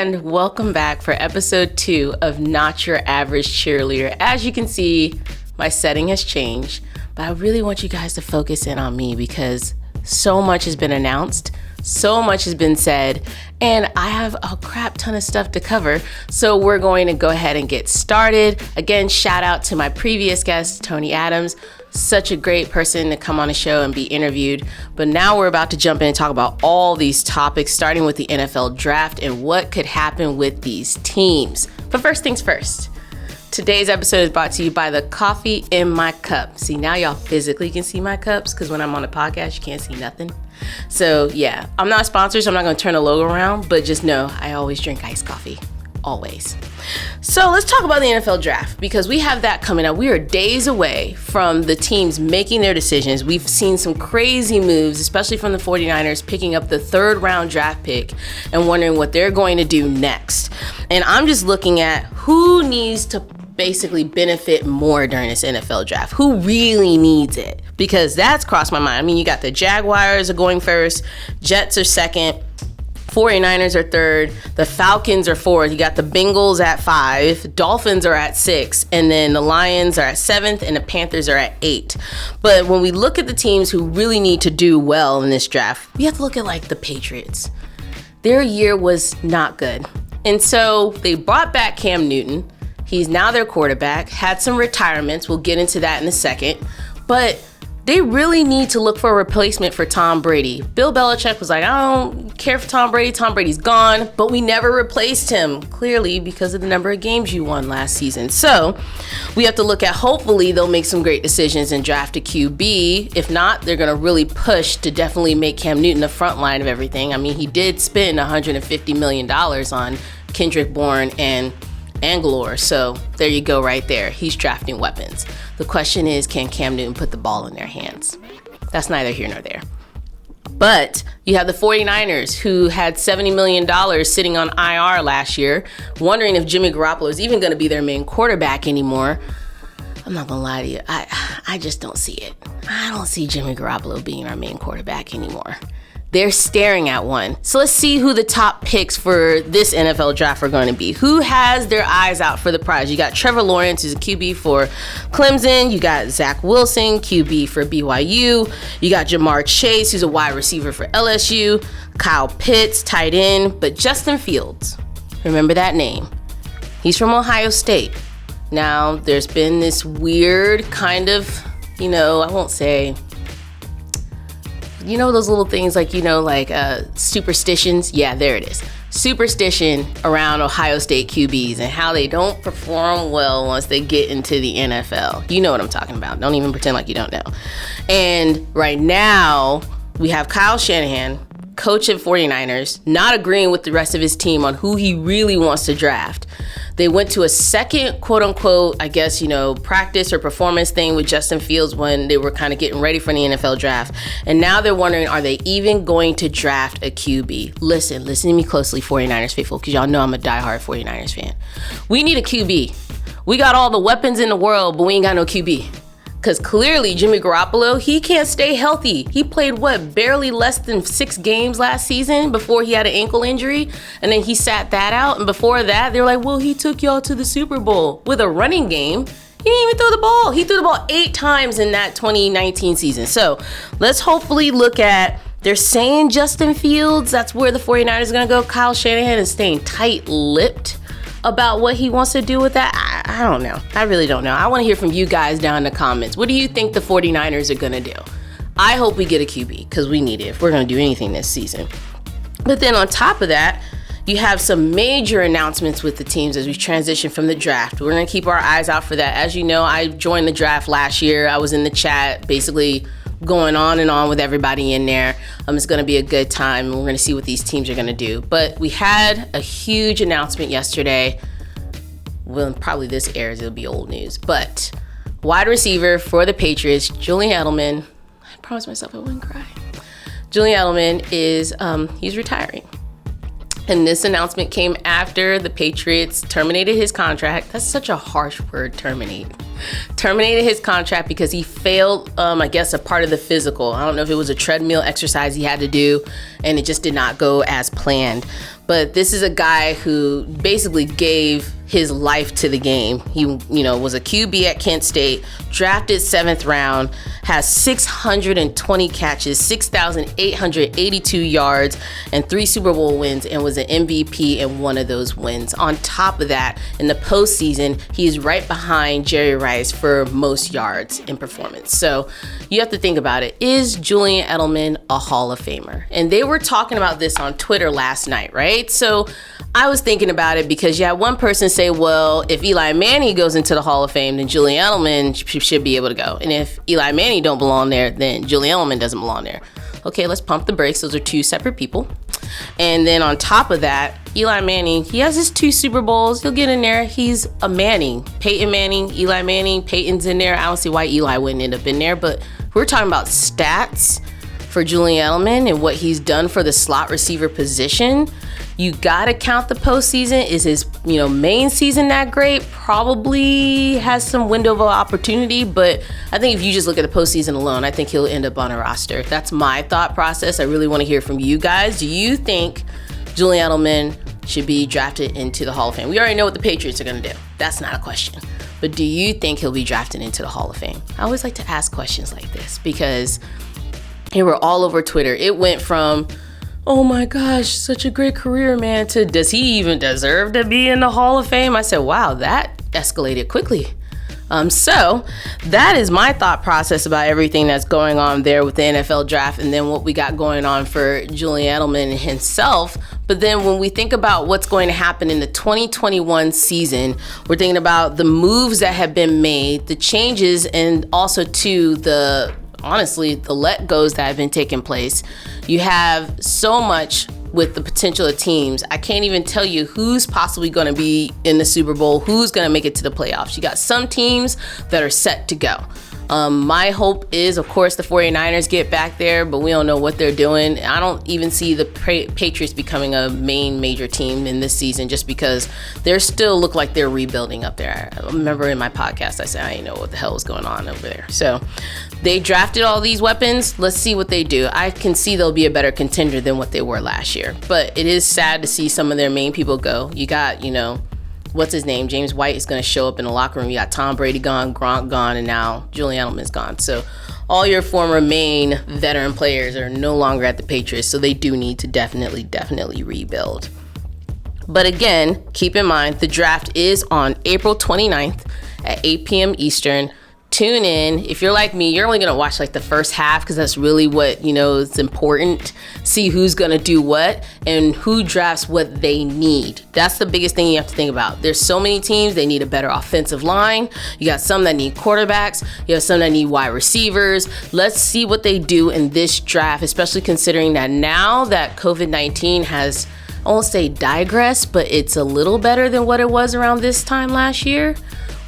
And welcome back for episode 2 of Not Your Average Cheerleader. As you can see, my setting has changed, but I really want you guys to focus in on me because so much has been announced, so much has been said, and I have a crap ton of stuff to cover. So we're going to go ahead and get started. Again, shout out to my previous guest, Tony Adams. Such a great person to come on the show and be interviewed. But now we're about to jump in and talk about all these topics, starting with the NFL draft and what could happen with these teams. But first things first. Today's episode is brought to you by the coffee in my cup. See, now y'all physically can see my cups because when I'm on a podcast, you can't see nothing. So yeah, I'm not sponsored, so I'm not going to turn the logo around, but just know I always drink iced coffee. Always. So let's talk about the NFL draft because we have that coming up. We are days away from the teams making their decisions. We've seen some crazy moves, especially from the 49ers picking up the 3rd round draft pick and wondering what they're going to do next. And I'm just looking at who needs to basically benefit more during this NFL draft. Who really needs it? Because that's crossed my mind. I mean, you got the Jaguars are going first, Jets are second, 49ers are 3rd, the Falcons are 4th, you got the Bengals at 5, Dolphins are at 6, and then the Lions are at 7th, and the Panthers are at 8. But when we look at the teams who really need to do well in this draft, we have to look at like the Patriots. Their year was not good. And so they brought back Cam Newton. He's now their quarterback, had some retirements. We'll get into that in a second. But they really need to look for a replacement for Tom Brady. Bill Belichick was like, I don't care for Tom Brady. Tom Brady's gone, but we never replaced him, clearly because of the number of games you won last season. So we have to look at, hopefully they'll make some great decisions and draft a QB. If not, they're going to really push to definitely make Cam Newton the front line of everything. I mean, he did spend $150 million on Kendrick Bourne and Galore. So there you go right there. He's drafting weapons. The question is, can Cam Newton put the ball in their hands? That's neither here nor there. But you have the 49ers who had $70 million sitting on IR last year, wondering if Jimmy Garoppolo is even going to be their main quarterback anymore. I'm not going to lie to you. I just don't see it. I don't see Jimmy Garoppolo being our main quarterback anymore. They're staring at one. So let's see who the top picks for this NFL draft are going to be. Who has their eyes out for the prize? You got Trevor Lawrence, who's a QB for Clemson. You got Zach Wilson, QB for BYU. You got Jamar Chase, who's a wide receiver for LSU. Kyle Pitts, tight end. But Justin Fields, remember that name. He's from Ohio State. Now, there's been this weird kind of, I won't say, those little things like, superstitions? Yeah, there it is. Superstition around Ohio State QBs and how they don't perform well once they get into the NFL. You know what I'm talking about. Don't even pretend like you don't know. And right now, we have Kyle Shanahan, coach of 49ers, not agreeing with the rest of his team on who he really wants to draft. They went to a second, quote unquote, practice or performance thing with Justin Fields when they were kind of getting ready for the NFL draft. And now they're wondering, are they even going to draft a QB? Listen to me closely, 49ers faithful, because y'all know I'm a diehard 49ers fan. We need a QB. We got all the weapons in the world, but we ain't got no QB. Because clearly Jimmy Garoppolo, he can't stay healthy. He played, barely less than 6 games last season before he had an ankle injury. And then he sat that out. And before that, they were like, well, he took y'all to the Super Bowl with a running game. He didn't even throw the ball. He threw the ball 8 times in that 2019 season. So let's hopefully look at, they're saying Justin Fields. That's where the 49ers are going to go. Kyle Shanahan is staying tight-lipped about what he wants to do with that. I don't know. I really don't know. I want to hear from you guys down in the comments. What do you think the 49ers are going to do? I hope we get a QB because we need it if we're going to do anything this season. But then on top of that, you have some major announcements with the teams as we transition from the draft. We're going to keep our eyes out for that. As you know, I joined the draft last year. I was in the chat basically going on and on with everybody in there. It's going to be a good time. We're going to see what these teams are going to do. But we had a huge announcement yesterday. Well, probably this airs, it'll be old news. But wide receiver for the Patriots, Julian Edelman. I promised myself I wouldn't cry. Julian Edelman is, he's retiring. And this announcement came after the Patriots terminated his contract. That's such a harsh word, terminate. Terminated his contract because he failed, I guess, a part of the physical. I don't know if it was a treadmill exercise he had to do, and it just did not go as planned. But this is a guy who basically gave his life to the game. He, was a QB at Kent State, drafted 7th round, has 620 catches, 6,882 yards, and 3 Super Bowl wins, and was an MVP in one of those wins. On top of that, in the postseason, he's right behind Jerry Rice for most yards in performance. So you have to think about it. Is Julian Edelman a Hall of Famer? And they were talking about this on Twitter last night, right? So I was thinking about it because you had one person say, well, if Eli Manning goes into the Hall of Fame, then Julian Edelman should be able to go. And if Eli Manning don't belong there, then Julian Edelman doesn't belong there. Okay, let's pump the brakes. Those are 2 separate people. And then on top of that, Eli Manning, he has his 2 Super Bowls. He'll get in there. He's a Manning. Peyton Manning, Eli Manning, Peyton's in there. I don't see why Eli wouldn't end up in there. But we're talking about stats for Julian Edelman and what he's done for the slot receiver position. You gotta count the postseason. Is his main season that great? Probably has some window of opportunity, but I think if you just look at the postseason alone, I think he'll end up on a roster. That's my thought process. I really want to hear from you guys. Do you think Julian Edelman should be drafted into the Hall of Fame? We already know what the Patriots are gonna do. That's not a question. But do you think he'll be drafted into the Hall of Fame? I always like to ask questions like this because they were all over Twitter. It went from, oh my gosh, such a great career, man, to does he even deserve to be in the Hall of Fame? I said, wow, that escalated quickly. So that is my thought process about everything that's going on there with the NFL draft and then what we got going on for Julian Edelman himself. But then when we think about what's going to happen in the 2021 season, we're thinking about the moves that have been made, the changes, and also to the let-goes that have been taking place. You have so much with the potential of teams. I can't even tell you who's possibly going to be in the Super Bowl, who's going to make it to the playoffs. You got some teams that are set to go. My hope is, of course, the 49ers get back there, but we don't know what they're doing. I don't even see the Patriots becoming a major team in this season just because they still look like they're rebuilding up there. I remember in my podcast, I said, I didn't know what the hell was going on over there. So they drafted all these weapons. Let's see what they do. I can see they'll be a better contender than what they were last year, but it is sad to see some of their main people go. You got, what's his name? James White is going to show up in the locker room. You got Tom Brady gone, Gronk gone, and now Julian Edelman's gone. So all your former main veteran players are no longer at the Patriots, so they do need to definitely rebuild. But again, keep in mind, the draft is on April 29th at 8 p.m. Eastern. Tune in. If you're like me, you're only going to watch like the first half because that's really what, is important. See who's going to do what and who drafts what they need. That's the biggest thing you have to think about. There's so many teams, they need a better offensive line. You got some that need quarterbacks. You have some that need wide receivers. Let's see what they do in this draft, especially considering that now that COVID-19 has, I won't say digressed, but it's a little better than what it was around this time last year.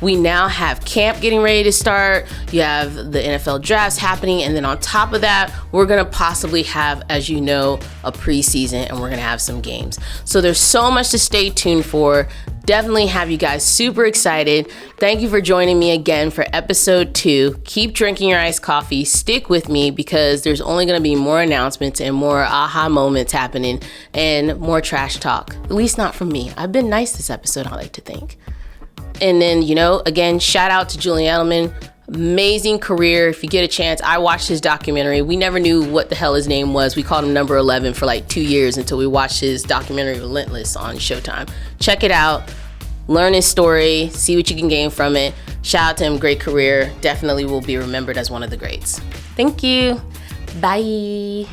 We now have camp getting ready to start. You have the NFL drafts happening. And then on top of that, we're going to possibly have, as you know, a preseason and we're going to have some games. So there's so much to stay tuned for. Definitely have you guys super excited. Thank you for joining me again for episode 2. Keep drinking your iced coffee. Stick with me because there's only going to be more announcements and more aha moments happening and more trash talk. At least not from me. I've been nice this episode, I like to think. And then, again, shout out to Julian Edelman. Amazing career. If you get a chance, I watched his documentary. We never knew what the hell his name was. We called him number 11 for like 2 years until we watched his documentary Relentless on Showtime. Check it out. Learn his story. See what you can gain from it. Shout out to him. Great career. Definitely will be remembered as one of the greats. Thank you. Bye.